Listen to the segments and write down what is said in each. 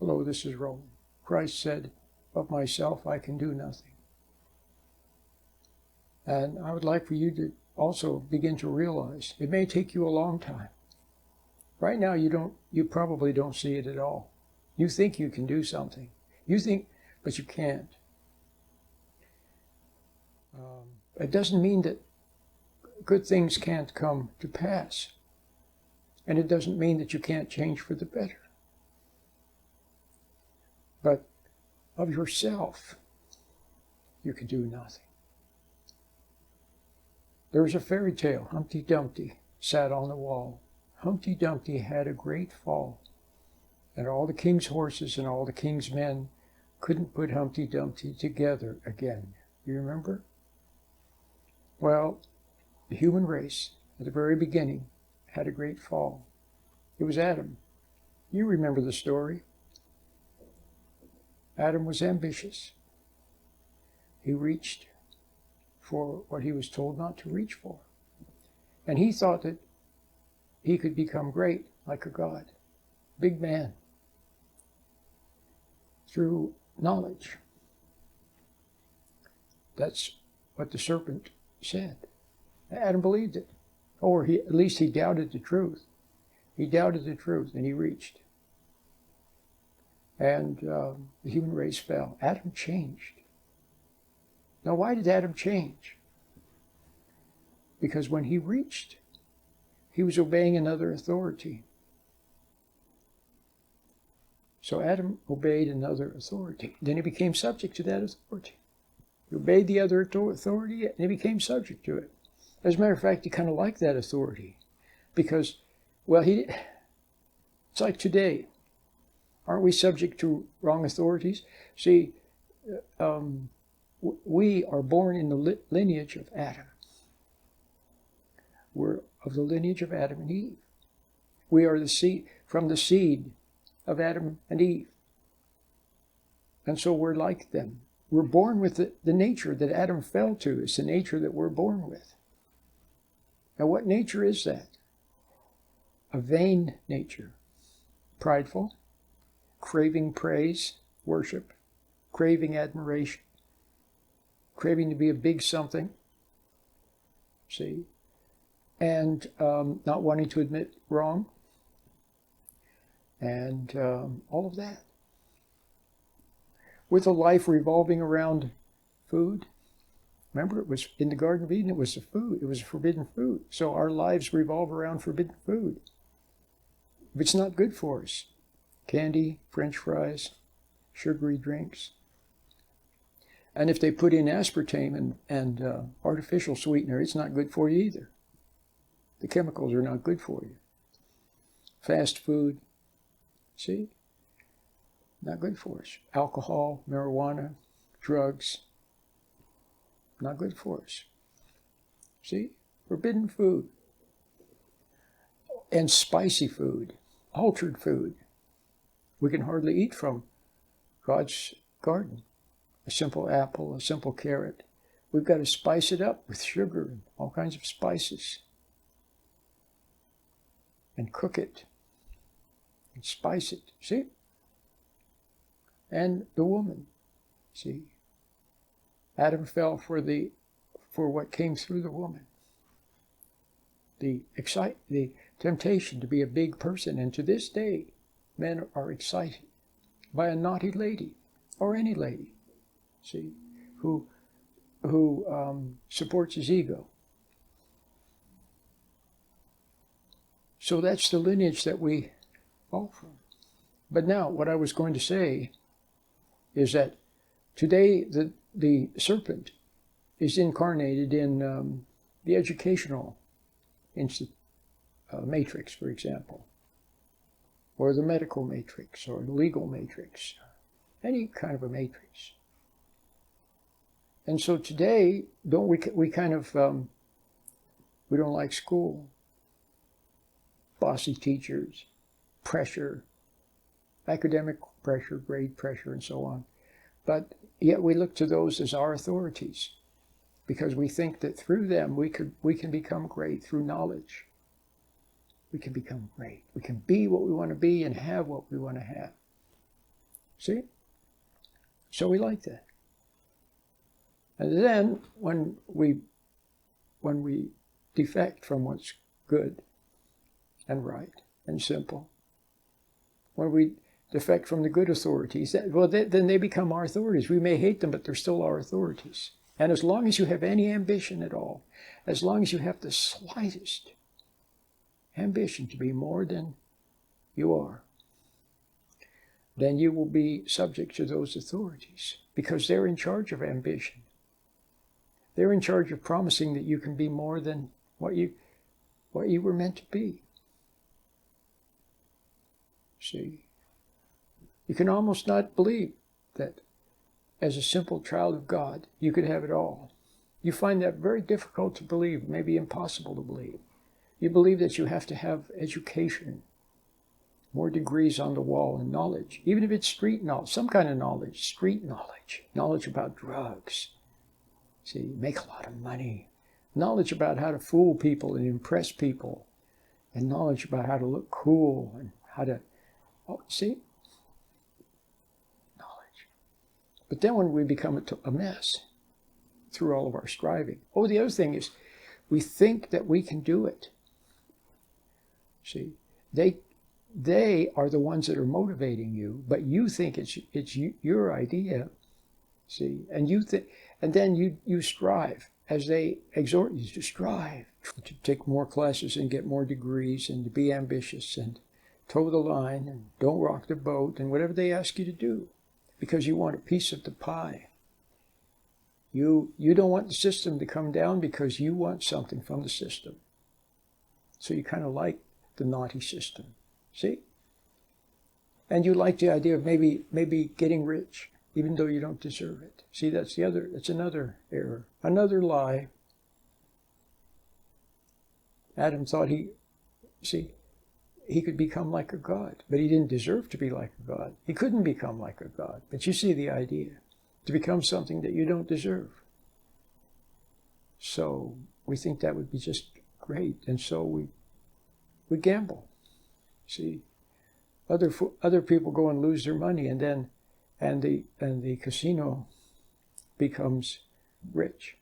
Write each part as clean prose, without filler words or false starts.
Hello, this is Roland. Christ said, of myself I can do nothing. And I would like for you to also begin to realize it may take you a long time. Right now you probably don't see it at all. You think you can do something. You think, but you can't. It doesn't mean that good things can't come to pass. And it doesn't mean that you can't change for the better. But of yourself, you can do nothing. There was a fairy tale. Humpty Dumpty sat on the wall. Humpty Dumpty had a great fall, and all the king's horses and all the king's men couldn't put Humpty Dumpty together again. You remember? Well, the human race, at the very beginning, had a great fall. It was Adam. You remember the story. Adam was ambitious. He reached for what he was told not to reach for. And he thought that he could become great like a god, big man, through knowledge. That's what the serpent said. Adam believed it. Or at least he doubted the truth. He doubted the truth and he reached. And the human race fell. Adam changed. Now, why did Adam change? Because when he reached, he was obeying another authority. So Adam obeyed another authority. Then he became subject to that authority. He obeyed the other authority and he became subject to it. As a matter of fact, he kind of liked that authority. Because, well, it's like today. Aren't we subject to wrong authorities? See, we are born in the lineage of Adam. We're of the lineage of Adam and Eve. We are from the seed of Adam and Eve. And so we're like them. We're born with the nature that Adam fell to. It's the nature that we're born with. Now, what nature is that? A vain nature. Prideful, craving praise, worship, craving admiration, craving to be a big something, see, and not wanting to admit wrong, and all of that. With a life revolving around food. Remember, it was in the Garden of Eden, it was a food. It was a forbidden food. So our lives revolve around forbidden food. If it's not good for us, candy, French fries, sugary drinks. And if they put in aspartame and artificial sweetener, it's not good for you either. The chemicals are not good for you. Fast food, see? Not good for us. Alcohol, marijuana, drugs, not good for us. See? Forbidden food. And spicy food, altered food. We can hardly eat from God's garden. A simple apple, a simple carrot. We've got to spice it up with sugar and all kinds of spices. And cook it. And spice it. See? And the woman. See? Adam fell for what came through the woman. The temptation to be a big person. And to this day, men are excited by a naughty lady, or any lady, see, who supports his ego. So that's the lineage that we fall from. But now, what I was going to say is that today the serpent is incarnated in the educational matrix, for example, or the medical matrix, or the legal matrix, any kind of a matrix. And so today, we don't like school, bossy teachers, pressure, academic pressure, grade pressure, and so on. But yet we look to those as our authorities, because we think that through them we can become great through knowledge. We can become great. We can be what we want to be and have what we want to have. See? So we like that. And then when we defect from what's good and right and simple, when we defect from the good authorities, then they become our authorities. We may hate them, but they're still our authorities. And as long as you have any ambition at all, as long as you have the slightest ambition to be more than you are, then you will be subject to those authorities because they're in charge of ambition. They're in charge of promising that you can be more than what you were meant to be. See, you can almost not believe that as a simple child of God, you could have it all. You find that very difficult to believe, maybe impossible to believe. You believe that you have to have education, more degrees on the wall, and knowledge, even if it's street knowledge, some kind of knowledge, street knowledge, knowledge about drugs. See, make a lot of money, knowledge about how to fool people and impress people, and knowledge about how to look cool and how to, see? Knowledge. But then when we become a mess through all of our striving, the other thing is we think that we can do it. See, they are the ones that are motivating you, but you think it's your idea. See, and then you strive as they exhort you to strive, to take more classes and get more degrees and to be ambitious and toe the line and don't rock the boat and whatever they ask you to do because you want a piece of the pie. You don't want the system to come down because you want something from the system. So you kind of like the naughty system. See? And you like the idea of maybe getting rich, even though you don't deserve it. See, that's another error, another lie. Adam thought he could become like a god, but he didn't deserve to be like a god. He couldn't become like a god. But you see the idea, to become something that you don't deserve. So we think that would be just great, and so we gamble. See, other people go and lose their money, and the casino becomes rich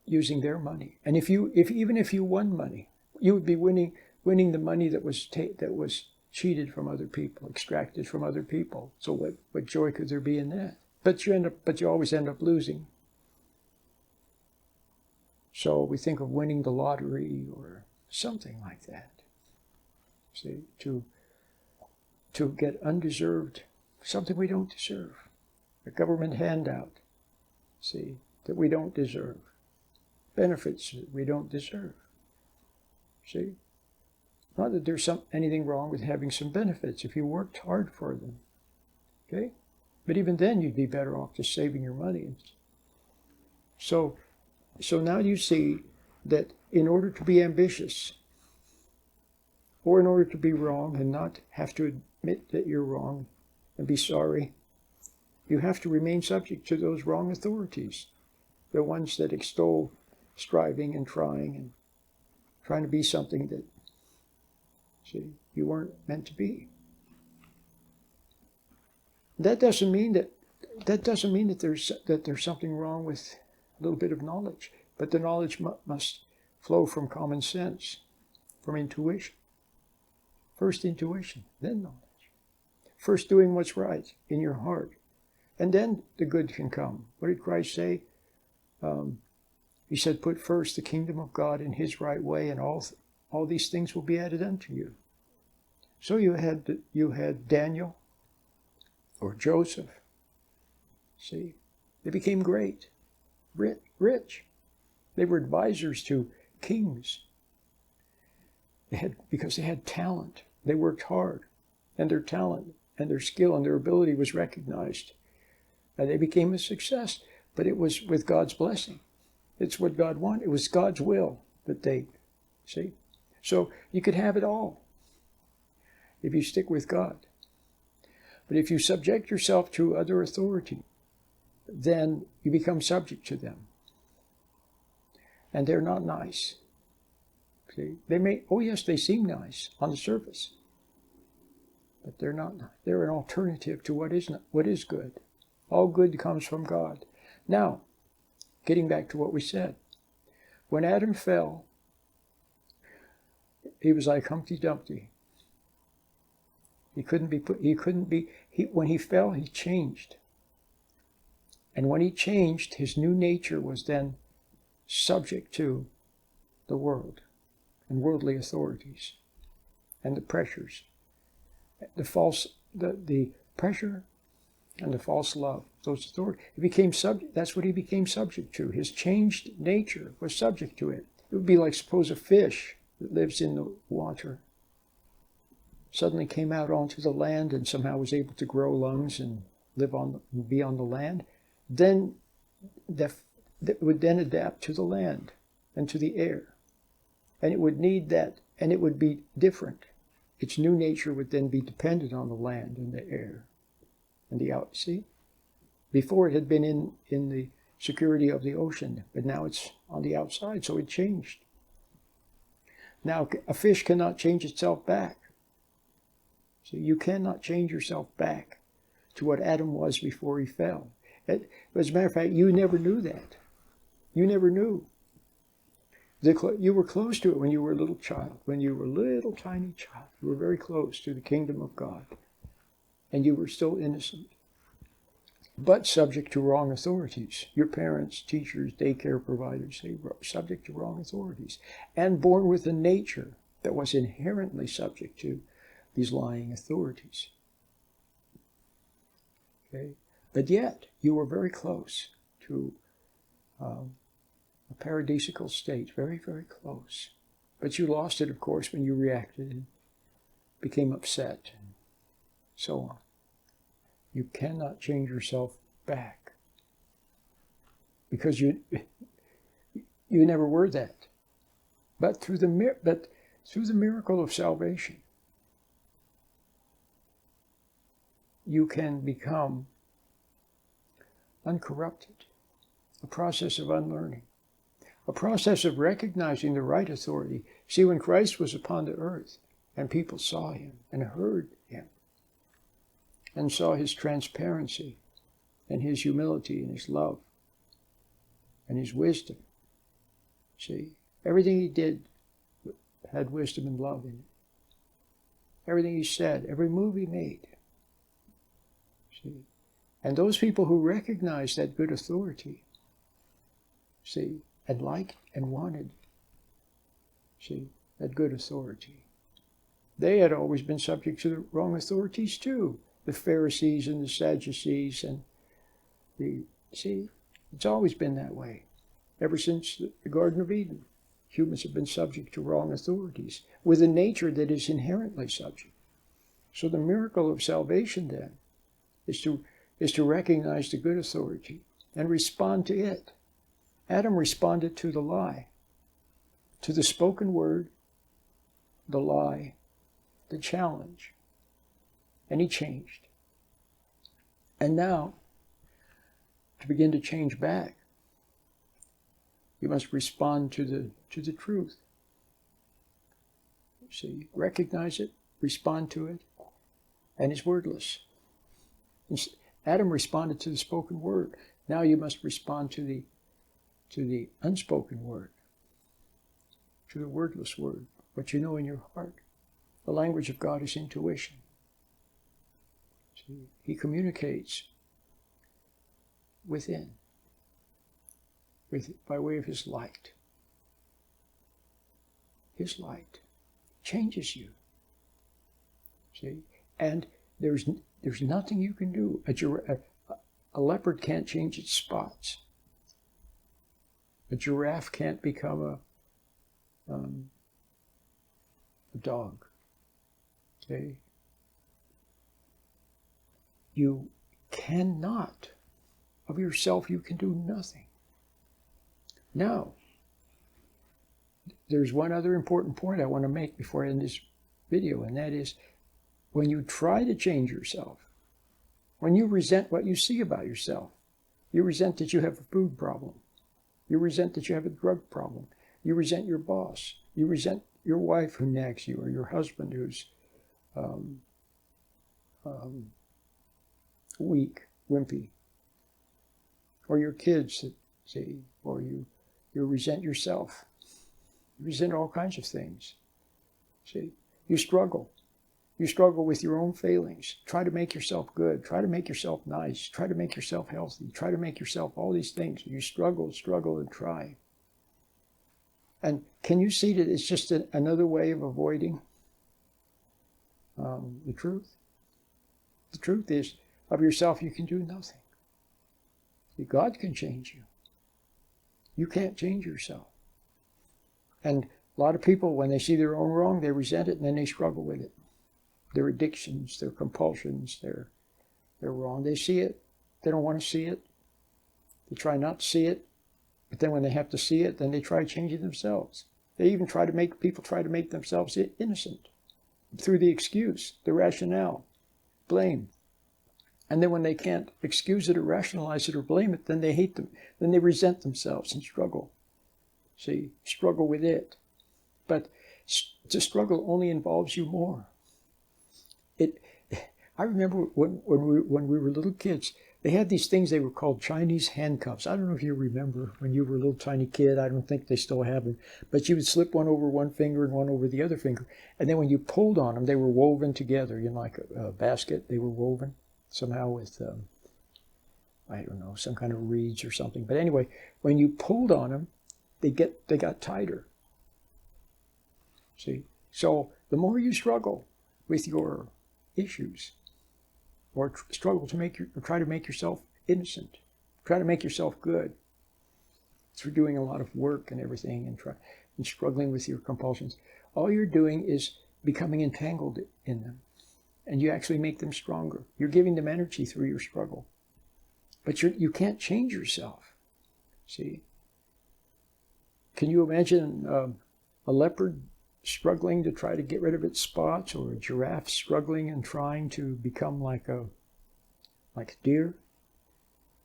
using their money. And even if you won money, you would be winning the money that was cheated from other people, extracted from other people. So what joy could there be in that? But you always end up losing. So we think of winning the lottery or something like that. See, to get undeserved, something we don't deserve. A government handout, see, that we don't deserve. Benefits that we don't deserve. See? Not that there's anything wrong with having some benefits if you worked hard for them. Okay? But even then you'd be better off just saving your money. So now you see that in order to be ambitious, or in order to be wrong and not have to admit that you're wrong and be sorry, you have to remain subject to those wrong authorities, the ones that extol striving and trying to be something that, see, you weren't meant to be. That doesn't mean that there's something wrong with a little bit of knowledge, but the knowledge must flow from common sense, from intuition. First intuition, then knowledge. First doing what's right in your heart, and then the good can come. What did Christ say? He said, put first the kingdom of God in his right way, and all these things will be added unto you. So you had Daniel or Joseph. See, they became great, rich. They were advisors to kings. Because they had talent. They worked hard, and their talent and their skill and their ability was recognized. And they became a success, but it was with God's blessing. It's what God wanted. It was God's will that they, see? So you could have it all if you stick with God. But if you subject yourself to other authority, then you become subject to them. And they're not nice. See? They may, yes, they seem nice on the surface. But they're not. They're an alternative to what is good. All good comes from God. Now, getting back to what we said. When Adam fell, he was like Humpty Dumpty. When he fell, he changed. And when he changed, his new nature was then subject to the world and worldly authorities and the pressures, the pressure and the false love, those authorities. He became subject. That's what he became subject to. His changed nature was subject to it. It would be like, suppose, a fish that lives in the water suddenly came out onto the land and somehow was able to grow lungs and be on the land. Then that would then adapt to the land and to the air. And it would need that, and it would be different. Its new nature would then be dependent on the land and the air and the out. See? Before it had been in the security of the ocean, but now it's on the outside, so it changed. Now, a fish cannot change itself back. So you cannot change yourself back to what Adam was before he fell. As a matter of fact, you never knew that. You never knew. You were close to it when you were a little child. When you were a little tiny child, you were very close to the kingdom of God. And you were still innocent, but subject to wrong authorities. Your parents, teachers, daycare providers, they were subject to wrong authorities. And born with a nature that was inherently subject to these lying authorities. Okay? But yet, you were very close to a paradisical state, very, very close. But you lost it, of course, when you reacted and became upset and so on. You cannot change yourself back because you never were that. But through the miracle of salvation, you can become uncorrupted, a process of unlearning, a process of recognizing the right authority. See, when Christ was upon the earth and people saw him and heard him and saw his transparency and his humility and his love and his wisdom, see, everything he did had wisdom and love in it. Everything he said, every move he made. See, and those people who recognized that good authority, see, and liked and wanted, see, that good authority, they had always been subject to the wrong authorities too. The Pharisees and the Sadducees and it's always been that way. Ever since the Garden of Eden, humans have been subject to wrong authorities with a nature that is inherently subject. So the miracle of salvation then is to recognize the good authority and respond to it. Adam responded to the lie, to the spoken word, the lie, the challenge, and he changed. And now, to begin to change back, you must respond to the truth. See, recognize it, respond to it, and it's wordless. Adam responded to the spoken word. Now you must respond to the unspoken word, to the wordless word, what you know in your heart. The language of God is intuition. See, he communicates within, by way of his light. His light changes you. See, and there's nothing you can do. A leopard can't change its spots. A giraffe can't become a dog. Okay? You cannot, of yourself, you can do nothing. Now, there's one other important point I want to make before I end this video, and that is, when you try to change yourself, when you resent what you see about yourself, you resent that you have a food problem, you resent that you have a drug problem, you resent your boss, you resent your wife who nags you, or your husband who's weak, wimpy. Or your kids that see, or you resent yourself. You resent all kinds of things. See, you struggle. You struggle with your own failings. Try to make yourself good. Try to make yourself nice. Try to make yourself healthy. Try to make yourself all these things. You struggle, and try. And can you see that it's just another way of avoiding the truth? The truth is, of yourself you can do nothing. See, God can change you. You can't change yourself. And a lot of people, when they see their own wrong, they resent it and then they struggle with it. Their addictions, their compulsions, they're wrong. They see it. They don't want to see it. They try not to see it. But then when they have to see it, then they try changing themselves. They even try to make themselves innocent through the excuse, the rationale, blame. And then when they can't excuse it or rationalize it or blame it, then they hate them. Then they resent themselves and struggle. See, struggle with it. But to struggle only involves you more. I remember when we were little kids, they had these things, they were called Chinese handcuffs. I don't know if you remember when you were a little tiny kid. I don't think they still have them. But you would slip one over one finger and one over the other finger. And then when you pulled on them, they were woven together, like a basket. They were woven somehow with, I don't know, some kind of reeds or something. But anyway, when you pulled on them, they got tighter. See? So the more you struggle with your issues, or struggle to try to make yourself innocent, try to make yourself good through doing a lot of work and everything, and struggling with your compulsions, all you're doing is becoming entangled in them, and you actually make them stronger. You're giving them energy through your struggle, but you can't change yourself. See? Can you imagine a leopard struggling to try to get rid of its spots, or a giraffe struggling and trying to become like a deer?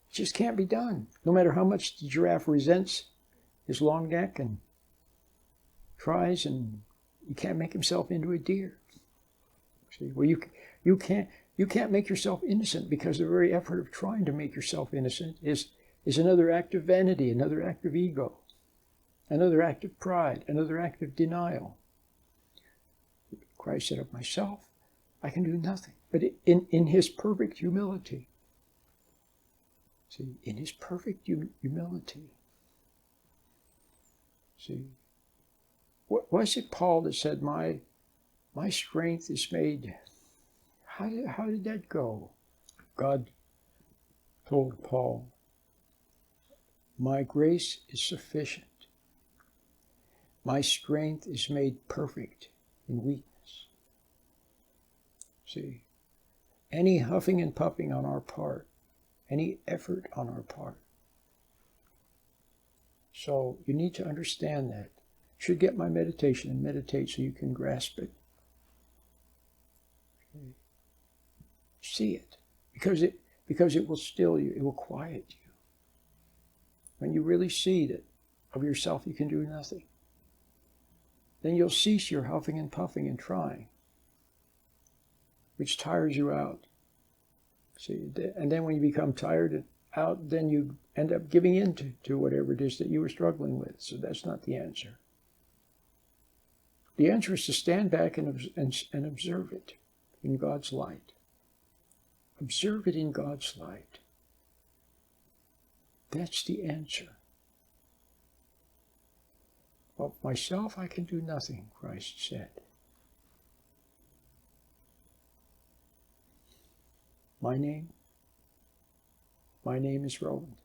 It just can't be done. No matter how much the giraffe resents his long neck and tries, and he can't make himself into a deer. See, well, you can't make yourself innocent, because the very effort of trying to make yourself innocent is another act of vanity, another act of ego, another act of pride, another act of denial. Christ said, of myself, I can do nothing. But in his perfect humility, see, in his perfect humility, see, was it Paul that said, my strength is made, how did that go? God told Paul, my grace is sufficient. My strength is made perfect in weakness. See, any huffing and puffing on our part, any effort on our part. So you need to understand that. You should get my meditation and meditate so you can grasp it. Okay. See it, because it will still you, it will quiet you. When you really see that of yourself you can do nothing, then you'll cease your huffing and puffing and trying, which tires you out. See, and then when you become tired and out, then you end up giving in to whatever it is that you were struggling with. So that's not the answer. The answer is to stand back and observe it in God's light. Observe it in God's light. That's the answer. Of myself I can do nothing, Christ said. My name is Roland.